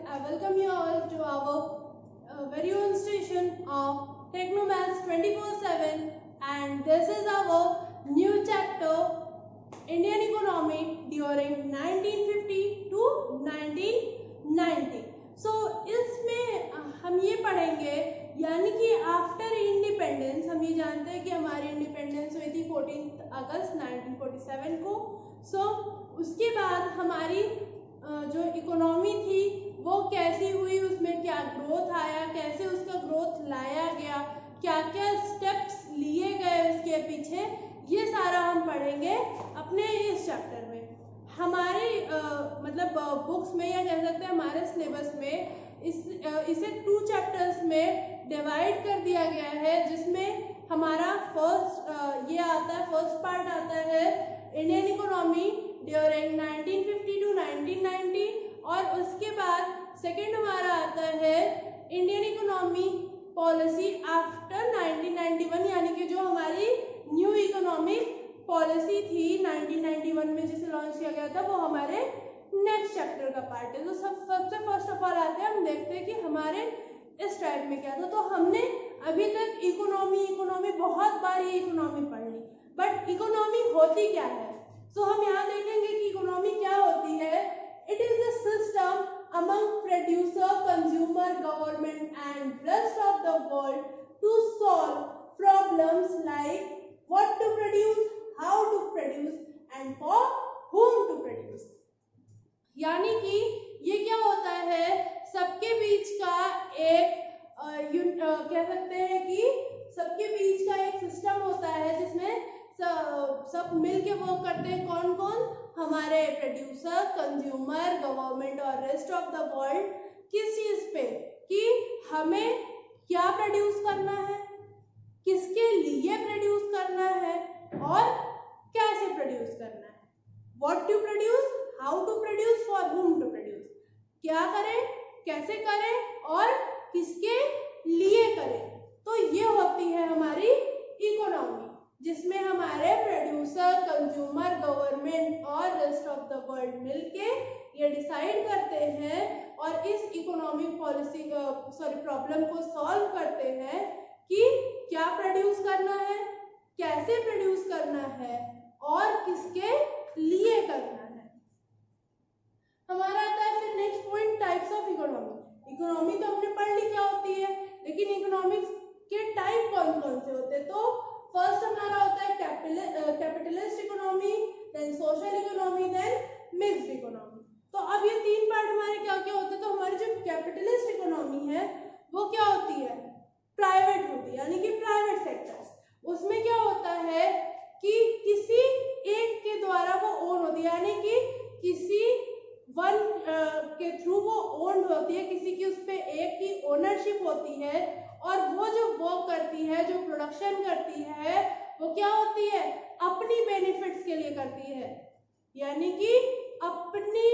I welcome you all to our very own station of Technomaths 24/7, and this is our new chapter Indian economy during 1950 to 1990. So इसमें हम ये पढ़ेंगे यानी कि after independence हम ये जानते हैं कि हमारी इंडिपेंडेंस हुई थी 14 अगस्त 1947 को. सो उसके बाद हमारी जो इकोनॉमी थी वो कैसी हुई, उसमें क्या ग्रोथ आया, कैसे उसका ग्रोथ लाया गया, क्या क्या स्टेप्स लिए गए उसके पीछे, ये सारा हम पढ़ेंगे अपने इस चैप्टर में. हमारे मतलब बुक्स में या कह सकते हैं हमारे सिलेबस में इसे 2 चैप्टर्स में डिवाइड कर दिया गया है, जिसमें हमारा फर्स्ट ये आता है, फर्स्ट पार्ट आता है इंडियन इकोनॉमी ड्यूरिंग 1950 टू 1990 और उसके बाद सेकेंड हमारा आता है इंडियन इकोनॉमी पॉलिसी आफ्टर 1991, यानी कि जो हमारी न्यू इकोनॉमिक पॉलिसी थी 1991 में जिसे लॉन्च किया गया था, वो हमारे नेक्स्ट चैप्टर का पार्ट है. तो सबसे फर्स्ट ऑफ ऑल आते हैं, हम देखते हैं कि हमारे इस टाइप में क्या था. तो हमने अभी तक इकोनॉमी बहुत बार ये इकोनॉमी पढ़ ली, बट इकोनॉमी होती क्या है. सो हम यहाँ देखेंगे कि इकोनॉमी क्या होती है. It is the system among producer, consumer, government and rest of the world to solve problems like what to produce, how to produce and for whom to produce. यानी कि ये क्या होता है, सबके बीच का एक कह सकते हैं कि सबके बीच का एक सिस्टम होता है जिसमें सब मिलके वर्क करते हैं. कौन कौन? हमारे प्रोड्यूसर, कंज्यूमर, गवर्नमेंट और रेस्ट ऑफ द वर्ल्ड. किस चीज पे? कि हमें क्या प्रोड्यूस करना है, किसके लिए प्रोड्यूस करना है और कैसे प्रोड्यूस करना है. What to produce, how to produce, for whom to produce. क्या करें, कैसे करें और किसके लिए करें. तो ये होती है हमारी इकोनॉमी, जिसमें हमारे प्रोड्यूसर, कंज्यूमर, गवर्नमेंट और रेस्ट ऑफ द वर्ल्ड मिलके ये डिसाइड करते हैं और इस इकोनॉमिक पॉलिसी प्रॉब्लम को सॉल्व करते हैं कि क्या प्रोड्यूस करना है, कैसे प्रोड्यूस करना है और किसके लिए करना है. हमारा आता है फिर next point, types of economy. Economy तो हमने पढ़ ली क्या होती है, लेकिन इकोनॉमिक्स के टाइप कौन कौन से होते हैं. तो फर्स्ट हमारा होता है capitalist economy, then social economy, then mixed economy. तो अब ये 3 पार्ट हमारे क्या क्या होते हैं. तो हमारी जो कैपिटलिस्ट इकोनॉमी है वो क्या होती है, प्राइवेट होती है, यानी कि प्राइवेट सेक्टर्स. उसमें क्या होता है कि किसी एक के द्वारा वो ओन होती है, यानी कि किसी वन के थ्रू वो ओन्ड होती है, किसी की उस पे एक की ओनरशिप होती है और वो जो वर्क करती है, जो प्रोडक्शन करती है, वो क्या होती है, अपनी बेनिफिट्स के लिए करती है. यानी कि अपनी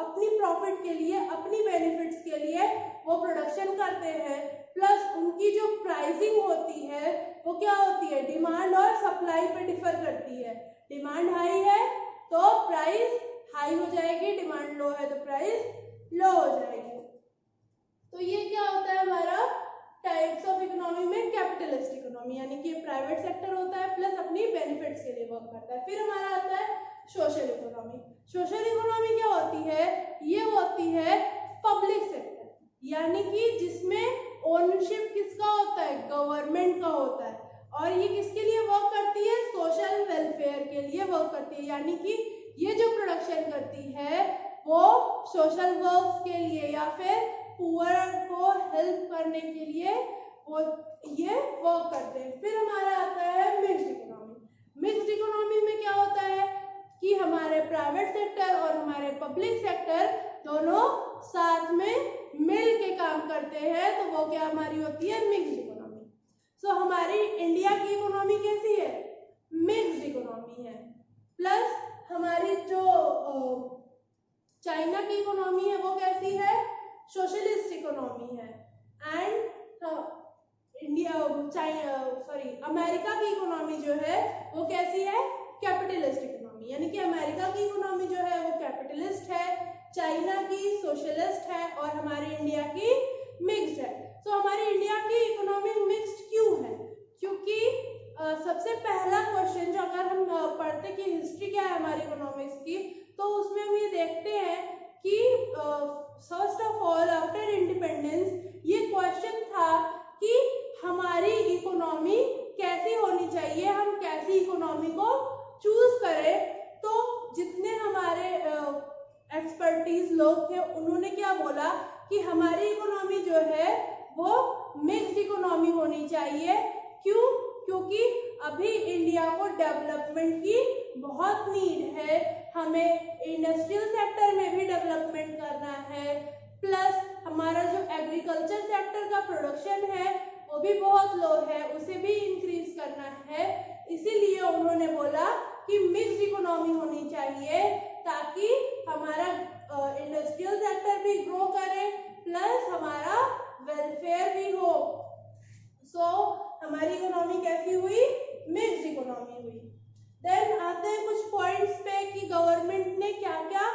अपनी प्रॉफिट के लिए, अपनी बेनिफिट्स के लिए वो प्रोडक्शन करते हैं. प्लस उनकी जो प्राइसिंग होती है वो क्या होती है, डिमांड और सप्लाई पे डिफर करती है. डिमांड हाई है तो प्राइस हाई हो जाएगी, डिमांड लो है तो प्राइस लो हो जाएगी. तो ये क्या होता है हमारा टाइप्स ऑफ इकोनॉमी में कैपिटलिस्ट इकोनॉमी, यानी कि प्राइवेट सेक्टर होता है प्लस अपनी बेनिफिट्स के लिए वर्क करता है. फिर हमारा आता है सोशल इकोनॉमी. सोशल इकोनॉमी क्या होती है, ये होती है पब्लिक सेक्टर, यानी कि जिसमें ओनरशिप किसका होता है, गवर्नमेंट का होता है और ये किसके लिए वर्क करती है, सोशल वेलफेयर के लिए वर्क करती है. यानी कि ये जो प्रोडक्शन करती है वो सोशल वर्क के लिए या फिर पुअर को हेल्प करने के लिए वो ये वर्क करते हैं. फिर हमारा आता है मिक्स्ड इकोनॉमी. मिक्स्ड इकोनॉमी में क्या होता है कि हमारे प्राइवेट सेक्टर और हमारे पब्लिक सेक्टर दोनों साथ में मिल के काम करते हैं, तो वो क्या हमारी होती है, मिक्स्ड इकोनॉमी. सो हमारी इंडिया की इकोनॉमी कैसी है, मिक्स्ड इकोनॉमी है. प्लस हमारी जो चाइना की इकोनॉमी है वो कैसी है, सोशलिस्ट इकोनॉमी है. एंड अमेरिका की इकोनॉमी जो है वो कैसी है, कैपिटलिस्ट इकोनॉमी. यानी कि अमेरिका की इकोनॉमी जो है वो कैपिटलिस्ट है, चाइना की सोशलिस्ट है और हमारी इंडिया की मिक्स्ड है। तो हमारी इंडिया की इकोनॉमी मिक्स्ड क्यों है? क्योंकि सबसे पहला क्वेश्चन जो अगर हम पढ़ते कि हिस्ट्री क्या है हमारी इकोनॉमिक्स की, तो उसमें हम ये देखते हैं कि first of all after independence ये क्वेश्चन था कि हमारी इकोनॉमी कैसी होनी चाहिए, हम कैसी इकोनॉमी को चूज करें। तो जितने हमारे एक्सपर्टीज लोग थे उन्होंने क्या बोला कि हमारी इकोनॉमी जो है वो मिक्स्ड इकोनॉमी होनी चाहिए। क्यों? क्योंकि अभी इंडिया को डेवलपमेंट की बहुत नीड है, हमें इंडस्ट्रियल सेक्टर में भी डेवलपमेंट करना है, प्लस हमारा जो एग्रीकल्चर सेक्टर का प्रोडक्शन है वो भी बहुत लो है, उसे भी इंक्रीज करना है। इसीलिए उन्होंने बोला कि मिक्स्ड इकोनॉमी होनी चाहिए ताकि हमारा इंडस्ट्रियल सेक्टर भी ग्रो करे प्लस हमारा वेलफेयर भी हो। सो हमारी इकोनॉमी कैसी हुई? मिक्स्ड इकोनॉमी हुई। देन आते हैं कुछ पॉइंट्स पे कि गवर्नमेंट ने क्या क्या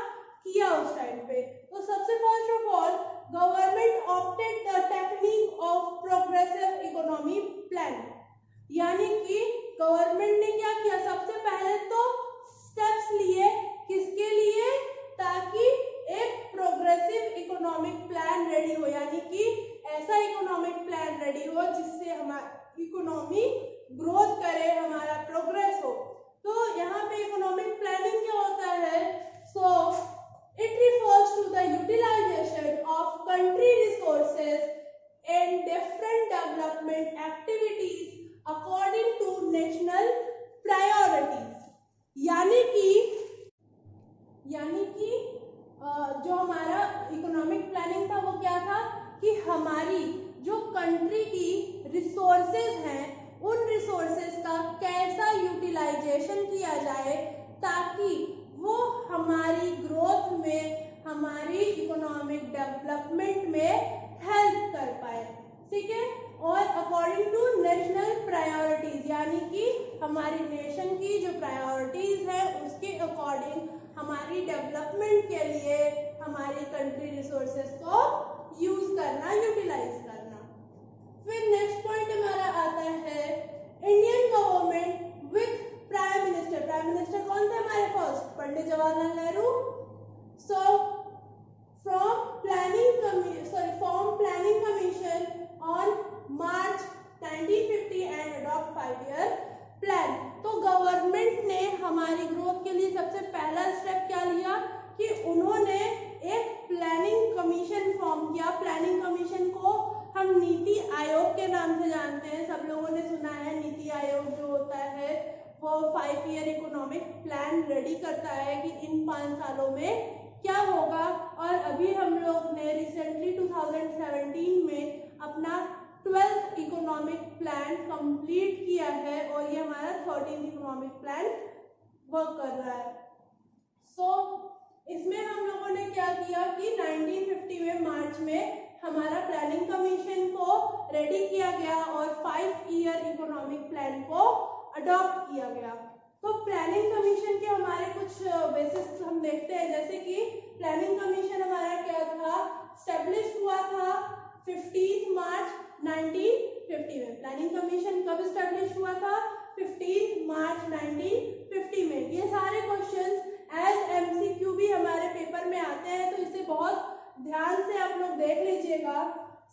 किया उस टाइम पे। तो सबसे first of all government opted the technique of progressive economy plan, यानी कि गवर्नमेंट ने क्या किया, सबसे पहले तो स्टेप्स लिए, किसके लिए? ताकि एक प्रोग्रेसिव इकोनॉमिक प्लान रेडी हो, यानी कि ऐसा इकोनॉमिक प्लान रेडी हो जिससे हमारी इकोनॉमी ग्रोथ करे, हमारा प्रोग्रेस हो। तो यहाँ पे इकोनॉमिक प्लानिंग क्या होता है? So it refers to the utilisation of country resources and different development activities according to national priorities, यानी कि जो हमारा इकोनॉमिक प्लानिंग था वो क्या था कि हमारी जो कंट्री की रिसोर्सेज हैं उन रिसोर्सेज का कैसा यूटिलाइजेशन किया जाए ताकि वो हमारी ग्रोथ में, हमारी इकोनॉमिक डेवलपमेंट में हेल्प कर पाए, ठीक है। और अकॉर्डिंग टू नेशनल प्रायोरिटीज, यानी कि हमारी नेशन की जो प्रायोरिटीज है उसके अकॉर्डिंग हमारी डेवलपमेंट के लिए हमारी कंट्री रिसोर्सेज को यूज करना, यूटिलाइज करना। फिर नेक्स्ट पॉइंट हमारा आता है Indian government with prime minister. Prime minister कौन थे हमारे first? Pandit Jawaharlal Nehru. So from planning commission on March 1950 and adopt 5-year plan. तो गवर्नमेंट ने हमारी ग्रोथ के लिए सबसे पहला स्टेप क्या लिया कि उन्होंने एक प्लानिंग कमीशन फॉर्म किया। प्लानिंग कमीशन को हम नीति आयोग के नाम से जानते हैं, सब लोगों ने सुना है। नीति आयोग जो होता है वो 5-year इकोनॉमिक प्लान रेडी करता है कि इन 5 सालों में क्या होगा। और अभी हम लोग ने रिसेंटली 2017 में अपना 12th इकोनॉमिक प्लान कंप्लीट किया है और ये हमारा 13th इकोनॉमिक प्लान वर्क कर रहा है। सो इसमें हम लोगों ने क्या किया कि 1950 में मार्च में हमारा प्लानिंग कमीशन को रेडी किया गया और 5-year इकोनॉमिक प्लान को अडॉप्ट किया गया। तो प्लानिंग कमीशन के हमारे कुछ बेसिस हम देखते हैं, जैसे कि प्लानिंग कमीशन हमारा क्या था, स्टेब्लिश हुआ था 15 मार्च 1950 में। प्लानिंग कमीशन कब स्टेब्लिश हुआ था? 15 मार्च 1950 में। ये सारे क्वेश्चंस एज एमसीक्यू भी हमारे पेपर में आते हैं, तो इसे बहुत ध्यान से आप लोग देख लीजिएगा।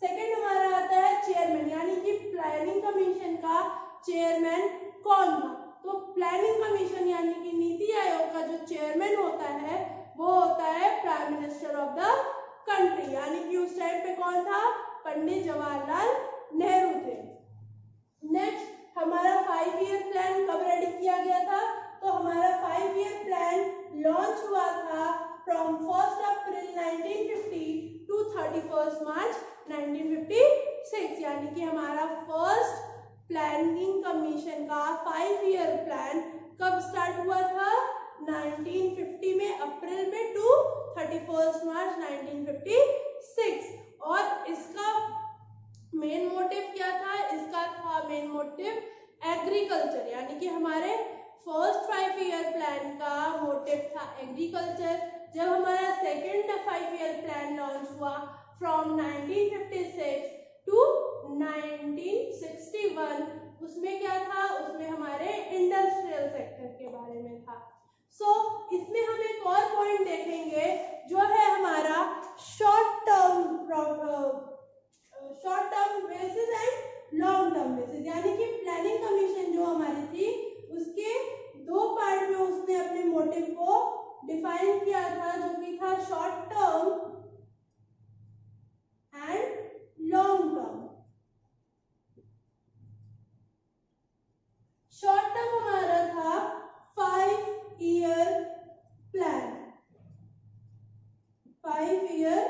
सेकंड हमारा आता है चेयरमैन, यानी कि प्लानिंग कमीशन का चेयरमैन कौन था? तो प्लानिंग कमीशन यानी कि नीति आयोग का जो चेयरमैन होता है वो होता है prime minister of the country, यानी कि उस टाइम पे कौन था? पंडित जवाहरलाल नेहरू थे। नेक्स्ट हमारा 5-year प्लान कब रेडी किया गया था? तो हमारा 5-year प्लान लॉन्च हुआ था फ्रॉम 1 अप्रैल 1950 टू 31 मार्च 1956, यानी कि हमारा फर्स्ट प्लानिंग कमीशन का 5-year प्लान कब स्टार्ट हुआ था? 1950 में अप्रैल में टू 31 मार्च 1956। और इसका मेन मोटिव क्या था? इसका था मेन मोटिव एग्रीकल्चर, यानी कि हमारे फर्स्ट 5-year प्लान का मोटिव था एग्रीकल्चर। जब हमारा सेकेंड 5 ईयर प्लान लॉन्च हुआ फ्रॉम 1956 टू 1961। उसमें क्या था, उसमें हमारे इंडस्ट्रियल सेक्टर के बारे में था। इसमें हम एक और पॉइंट देखेंगे जो है हमारा short term basis and long term basis, यानी कि प्लानिंग कमीशन जो हमारी थी उसके दो पार्ट में उसने अपने मोटिव को डिफाइन किया था, जो कि था short term and long term. Short term हमारा था 5 ईयर प्लान, 5 ईयर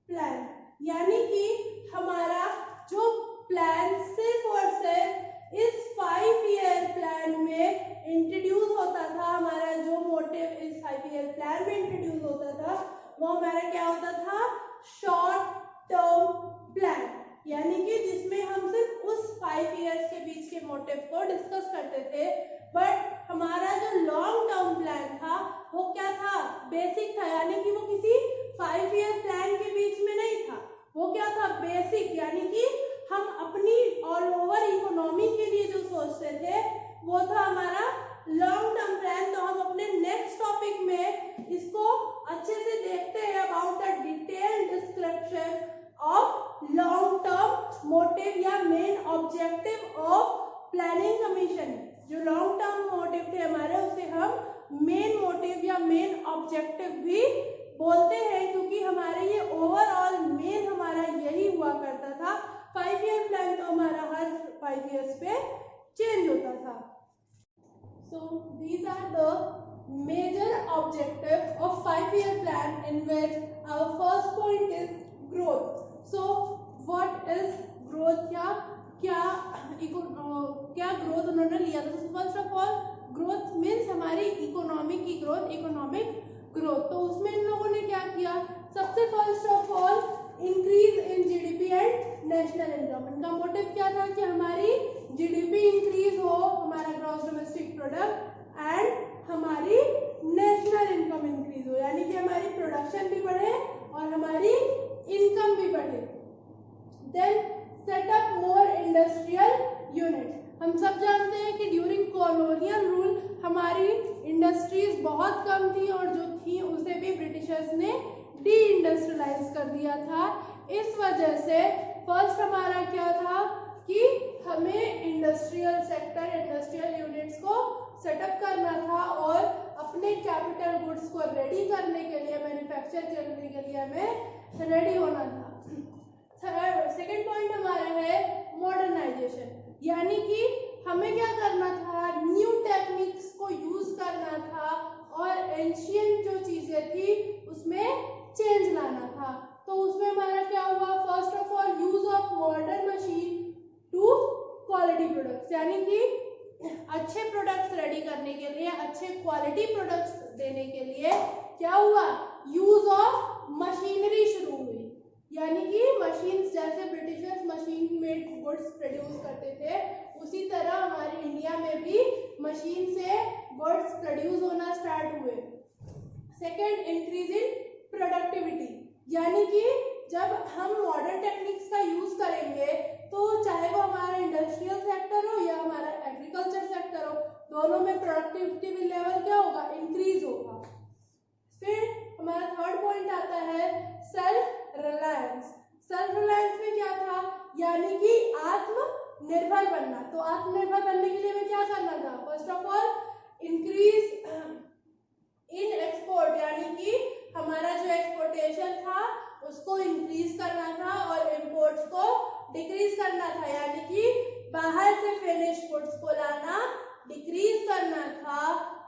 प्लान, यानी कि हमारा जो प्लान सिर्फ और सिर्फ इस 5 ईयर प्लान में इंट्रोड्यूस होता था, हमारा जो मोटिव इस 5 ईयर प्लान में इंट्रोड्यूस होता था वो हमारा क्या होता था, शॉर्ट टर्म प्लान, यानी कि जिसमें हम सिर्फ उस 5 ईयर्स के बीच के मोटिव को डिस्कस करते थे। बट हमारा जो लॉन्ग टर्म प्लान था वो क्या था, बेसिक था, यानी कि वो किसी 5 ईयर प्लान के बीच में नहीं था, वो क्या था, बेसिक, यानी कि हम अपनी ऑल ओवर इकोनॉमी के लिए जो सोचते थे वो था हमारा लॉन्ग टर्म प्लान। तो हम अपने नेक्स्ट टॉपिक में इसको अच्छे से देखते हैं, about the detailed description of long term motive या main objective of planning commission. जो लॉन्ग टर्म मोटिव थे हमारे उसे हम मेन मोटिव या मेन ऑब्जेक्टिव भी बोलते हैं, क्योंकि हमारे ये ओवरऑल मेन हमारा यही हुआ करता था। 5 ईयर प्लान तो हमारा हर 5 ईयर्स पे चेंज होता था। So these are the major objectives of 5 year plan, in which our first point is growth. So what is growth? क्या ग्रोथ उन्होंने लिया था? First of all growth means हमारी इकोनॉमी की ग्रोथ, इकोनॉमिक ग्रोथ। तो उसमें इन लोगों ने क्या किया, सबसे first of all increase in GDP and national income. इनका मोटिव क्या था कि हमारी जीडीपी इंक्रीज हो, हमारा ग्रॉस डोमेस्टिक प्रोडक्ट एंड हमारी नेशनल इनकम इंक्रीज हो, यानी कि हमारी प्रोडक्शन भी बढ़े और हमारी इनकम भी बढ़े। Then set up more industrial unit. हम सब जानते हैं कि ड्यूरिंग कॉलोनियल रूल हमारी इंडस्ट्रीज बहुत कम थी और जो थी उसे भी ब्रिटिशर्स ने डी इंडस्ट्रियलाइज कर दिया था। इस वजह से फर्स्ट हमारा क्या था कि हमें इंडस्ट्रियल सेक्टर, इंडस्ट्रियल यूनिट्स को सेटअप करना था और अपने कैपिटल गुड्स को रेडी करने के लिए, मैन्युफैक्चर करने के लिए हमें रेडी होना था। सेकेंड पॉइंट हमारा है मॉडर्नाइजेशन, यानी कि हमें क्या करना था, न्यू टेक्निक्स को यूज करना था और एंशियंट जो चीजें थी उसमें चेंज लाना था। तो उसमें हमारा क्या हुआ, first of all use of modern machine to quality products, यानी कि अच्छे प्रोडक्ट्स रेडी करने के लिए, अच्छे क्वालिटी प्रोडक्ट्स देने के लिए क्या हुआ, यूज ऑफ मशीनरी शुरू हुई। यानी कि मशीन्स, जैसे Britishers machine made goods produce करते थे उसी तरह हमारे इंडिया में भी मशीन से गुड्स प्रोड्यूस होना स्टार्ट हुए। सेकेंड, इंक्रीज इन प्रोडक्टिविटी, यानी कि जब हम मॉडर्न टेक्निक्स का यूज करेंगे तो चाहे वो हमारा इंडस्ट्रियल सेक्टर हो या हमारा एग्रीकल्चर सेक्टर हो, दोनों में प्रोडक्टिविटी लेवल क्या होगा, इंक्रीज होगा। फिर हमारा थर्ड पॉइंट आता है सेल्फ रिलायंस। सेल्फ रिलायंस में क्या था, यानी कि आत्मनिर्भर बनना। तो आत्मनिर्भर बनने के लिए हमें क्या करना था, first of all increase in export, यानी कि हमारा जो एक्सपोर्टेशन था उसको इंक्रीज करना था और इंपोर्ट्स को डिक्रीज करना था, यानी कि बाहर से फिनिश गुड्स को लाना डिक्रीज करना था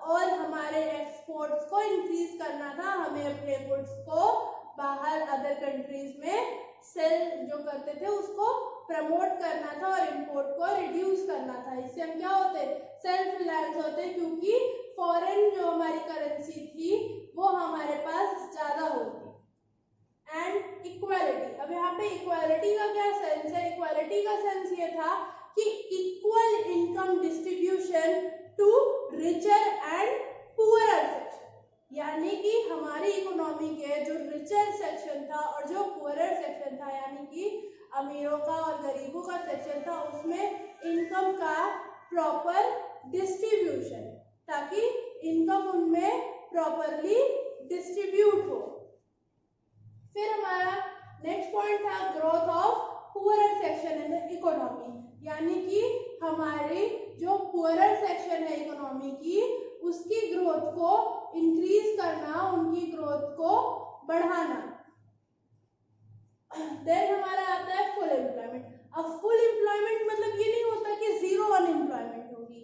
और हमारे एक्सपोर्ट्स को इंक्रीज करना था। हमें अपने गुड्स को बाहर अदर कंट्रीज में सेल जो करते थे उसको प्रमोट करना था और इंपोर्ट को रिड्यूस करना था। इससे हम क्या होते, सेल्फ रिलायंस होते, क्योंकि फॉरेन जो हमारी करेंसी थी वो हमारे पास ज्यादा होती। एंड इक्वालिटी, अब यहाँ पे इक्वालिटी का क्या सेंस है, इक्वालिटी का सेंस ये था कि equal income distribution to richer and poorer section, यानी कि हमारी इकोनॉमी के जो रिचर सेक्शन था और जो पुअरर सेक्शन था यानी कि अमीरों का और गरीबों का सेक्शन था, उसमें इनकम का प्रॉपर डिस्ट्रीब्यूशन, ताकि इनकम उनमें प्रॉपरली डिस्ट्रीब्यूट हो। फिर हमारा नेक्स्ट पॉइंट था growth of poorer section in the economy, यानी कि हमारी जो पुअरर सेक्शन है इकोनॉमी की, उसकी ग्रोथ को इंक्रीज करना, उनकी ग्रोथ को बढ़ाना। देन हमारा आता है फुल एम्प्लॉयमेंट। अब फुल एम्प्लॉयमेंट मतलब ये नहीं होता कि जीरो अनएम्प्लॉयमेंट होगी,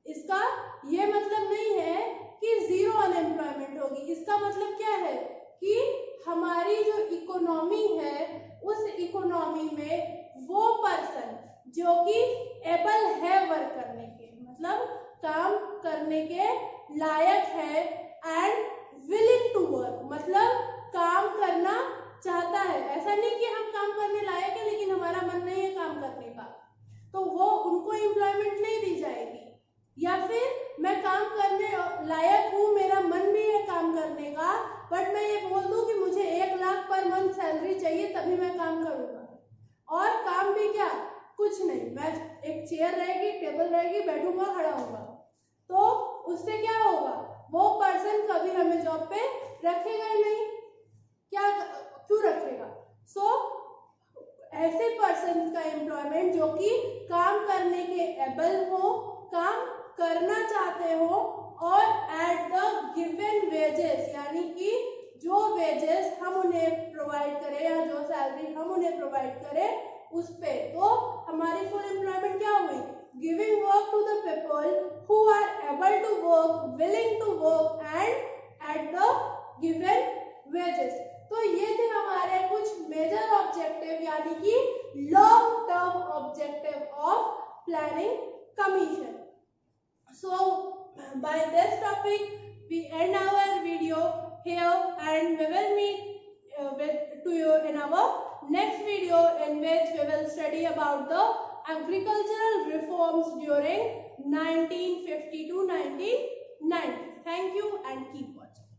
इसका ये मतलब नहीं है कि जीरो अनएम्प्लॉयमेंट होगी। इसका मतलब क्या है कि हमारी जो इकोनॉमी है, उस इकोनॉमी में वो पर्सन जो कि एबल है वर्क करने के, मतलब काम करने के लायक है, एंड विलिंग टू वर्क, मतलब काम करना चाहता है। ऐसा नहीं कि हम काम करने लायक है लेकिन हमारा मन नहीं है काम करने का, तो वो उनको एम्प्लॉयमेंट नहीं दी जाएगी। या फिर मैं काम करने लायक हूँ, मेरा मन भी है काम करने का, बट मैं ये बोल दूं कि मुझे 1 लाख पर मंथ सैलरी चाहिए तभी मैं काम करूँगा, और काम भी क्या, कुछ नहीं, मैं एक चेयर रहेगी, टेबल रहेगी, बैठूंगा, खड़ा होऊंगा, तो उससे क्या होगा, वो पर्सन कभी हमें जॉब पे रखेगा ही नहीं। क्यों रखेगा? ऐसे पर्सन का एम्प्लॉयमेंट जो कि काम करने के एबल हो, काम करना चाहते हो, और एट द गिवन वेजेस, यानी कि जो वेजेस हम उन्हें प्रोवाइड करें या जो सैलरी हम उन्हें प्रोवाइड करें उस पे, तो हमारी फुल एम्प्लॉयमेंट क्या हुई, giving work to the people who are able to work, willing to work, and at the given wages. तो ये थे हमारे कुछ मेजर ऑब्जेक्टिव, यानी कि long term objective of planning commission. So by this topic we end our video here, and we will meet to you in our next video, in which we will study about the agricultural reforms during 1950 to 1990. Thank you and keep watching.